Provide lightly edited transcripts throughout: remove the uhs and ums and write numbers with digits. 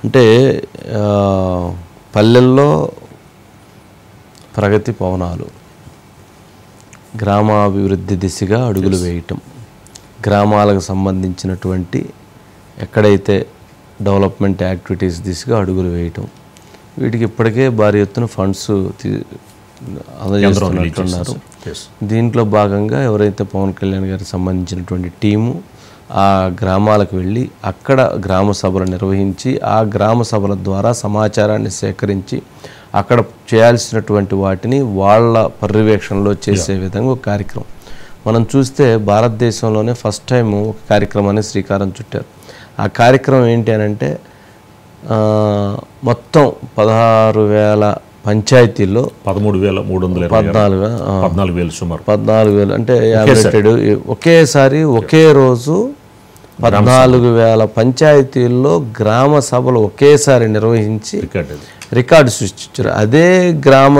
అంటే పల్లెల్లో ప్రగతి పవనాలు, గ్రామాభివృద్ధి దిశగా అడుగులు వేయటం, గ్రామాలకు సంబంధించినటువంటి ఎక్కడైతే డెవలప్మెంట్ యాక్టివిటీస్ దిశగా అడుగులు వేయటం, వీటికి ఇప్పటికే భారీ ఎత్తున ఫండ్స్ అందజేస్తున్నట్టున్నారు. దీంట్లో భాగంగా ఎవరైతే పవన్ కళ్యాణ్ గారికి సంబంధించినటువంటి టీము ఆ గ్రామాలకు వెళ్ళి అక్కడ గ్రామ సభలు నిర్వహించి ఆ గ్రామ సభల ద్వారా సమాచారాన్ని సేకరించి అక్కడ చేయాల్సినటువంటి వాటిని వాళ్ళ పర్యవేక్షణలో చేసే విధంగా ఒక కార్యక్రమం మనం చూస్తే భారతదేశంలోనే ఫస్ట్ టైం ఒక కార్యక్రమాన్ని శ్రీకారం చుట్టారు. ఆ కార్యక్రమం ఏంటి అని అంటే మొత్తం 16,000 పంచాయతీల్లో 14,000 అంటే ఒకేసారి ఒకే రోజు 14,000 పంచాయతీల్లో గ్రామ సభలు ఒకేసారి నిర్వహించి రికార్డు సృష్టించారు. అదే గ్రామ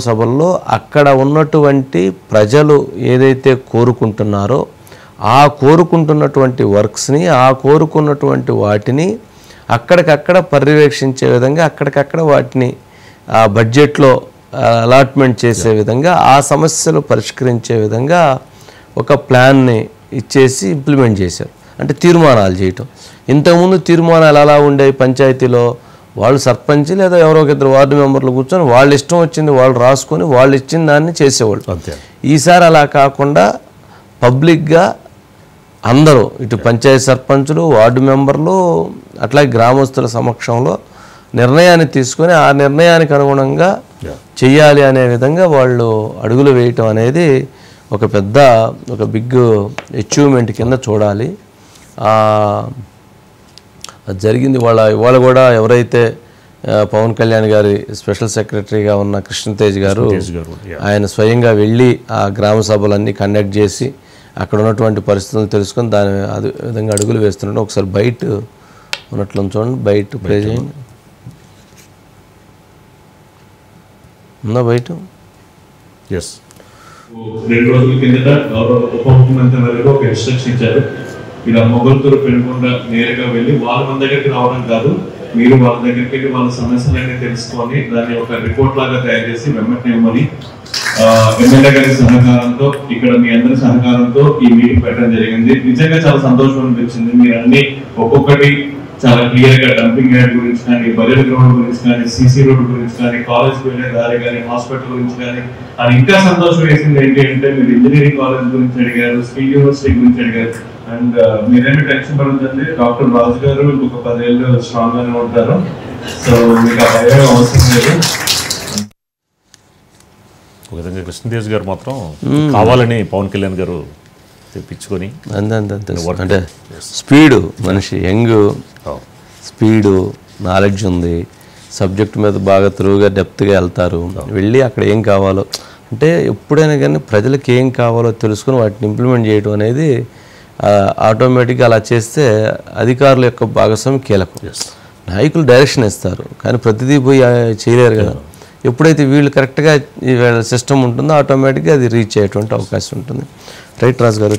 సభల్లో అక్కడ ఉన్నటువంటి ప్రజలు ఏదైతే కోరుకుంటున్నారో ఆ కోరుకుంటున్నటువంటి వర్క్స్ని ఆ కోరుకున్నటువంటి వాటిని అక్కడికక్కడ పర్యవేక్షించే విధంగా అక్కడికక్కడ వాటిని ఆ బడ్జెట్లో అలాట్మెంట్ చేసే విధంగా ఆ సమస్యలు పరిష్కరించే విధంగా ఒక ప్లాన్ని ఇచ్చేసి ఇంప్లిమెంట్ చేశారు. అంటే తీర్మానాలు చేయటం. ఇంతకుముందు తీర్మానాలు ఎలా ఉండేవి పంచాయతీలో, వాళ్ళు సర్పంచ్ లేదా ఎవరో ఒక ఇద్దరు వార్డు మెంబర్లు కూర్చొని వాళ్ళు ఇష్టం వచ్చింది వాళ్ళు రాసుకొని వాళ్ళు ఇచ్చిన దాన్ని చేసేవాళ్ళు. ఈసారి అలా కాకుండా పబ్లిక్గా అందరూ ఇటు పంచాయతీ సర్పంచులు, వార్డు మెంబర్లు, అట్లాగే గ్రామస్తుల సమక్షంలో నిర్ణయాన్ని తీసుకొని ఆ నిర్ణయానికి అనుగుణంగా చెయ్యాలి అనే విధంగా వాళ్ళు అడుగులు వేయటం అనేది ఒక బిగ్ అచీవ్మెంట్ కింద చూడాలి. అది జరిగింది. ఇవాళ కూడా ఎవరైతే పవన్ కళ్యాణ్ గారి స్పెషల్ సెక్రటరీగా ఉన్న కృష్ణతేజ్ గారు ఆయన స్వయంగా వెళ్ళి ఆ గ్రామ సభలన్నీ కండక్ట్ చేసి అక్కడ ఉన్నటువంటి పరిస్థితులను తెలుసుకొని దాని అదే విధంగా అడుగులు వేస్తున్నట్టు ఒకసారి బయట ఉన్నట్లు చూడండి. బయట ప్లే చేయండి. ఉందా బయట? 2 రోజుల కిందట ఉప ముఖ్యమంత్రి గారు ఒక ఇన్స్ట్రక్షన్ ఇచ్చారు. ఇలా మొగల్తూరు పెనుకొండ నేరుగా వెళ్ళి వాళ్ళ మన దగ్గరికి రావడం కాదు, మీరు వాళ్ళ దగ్గరికి వెళ్ళి వాళ్ళ సమస్యలన్నీ తెలుసుకొని దాన్ని ఒక రిపోర్ట్ లాగా తయారు చేసి వెంటనే ఇవ్వమని ఎమ్మెల్యే గారి సహకారంతో ఇక్కడ మీ అందరి సహకారంతో ఈ మీటింగ్ పెట్టడం జరిగింది. నిజంగా చాలా సంతోషం అనిపించింది. మీరు అన్ని ఒక్కొక్కటి చాలా క్లియర్ గా డంపింగ్ యార్డ్ గురించి కానీ, బజెట్ గ్రౌండ్ గురించి కానీ, సీసీ రోడ్ గురించి కానీ, కాలేజ్కి వెళ్ళే దారి కానీ, హాస్పిటల్ గురించి కానీ, అది ఇంకా సంతోషం వేసింది ఏంటి అంటే మీరు ఇంజనీరింగ్ కాలేజ్ గురించి అడిగారు, స్కిల్ యూనివర్సిటీ గురించి అడిగారు. అండ్ మీరేమి టెన్షన్ పడుతుంది, డాక్టర్ రాజు గారు ఇంకొక 10 ఏళ్ళు స్ట్రాంగ్ గానే ఉంటారు. సో మీకు ఆ భయం అవసరం లేదు. ఒక విధంగా కృష్ణతేజ్ గారు మాత్రం కావాలని పవన్ కళ్యాణ్ గారు తెప్పించుకొని అంటే స్పీడు, మనిషి యంగ్, స్పీడు, నాలెడ్జ్ ఉంది, సబ్జెక్ట్ మీద బాగా త్రూగా డెప్త్గా వెళ్తారు. వెళ్ళి అక్కడ ఏం కావాలో అంటే ఎప్పుడైనా కానీ ప్రజలకు ఏం కావాలో తెలుసుకొని వాటిని ఇంప్లిమెంట్ చేయడం అనేది ఆటోమేటిక్గా అలా చేస్తే అధికారుల యొక్క భాగస్వామ్యం కీలకం. నాయకులు డైరెక్షన్ ఇస్తారు కానీ ప్రతిదీ పోయి చేయలేరు కదా. ఎప్పుడైతే వీళ్ళు కరెక్ట్గా సిస్టమ్ ఉంటుందో ఆటోమేటిక్గా అది రీచ్ అయ్యేటువంటి అవకాశం ఉంటుంది. రైట్ రాజు గారు.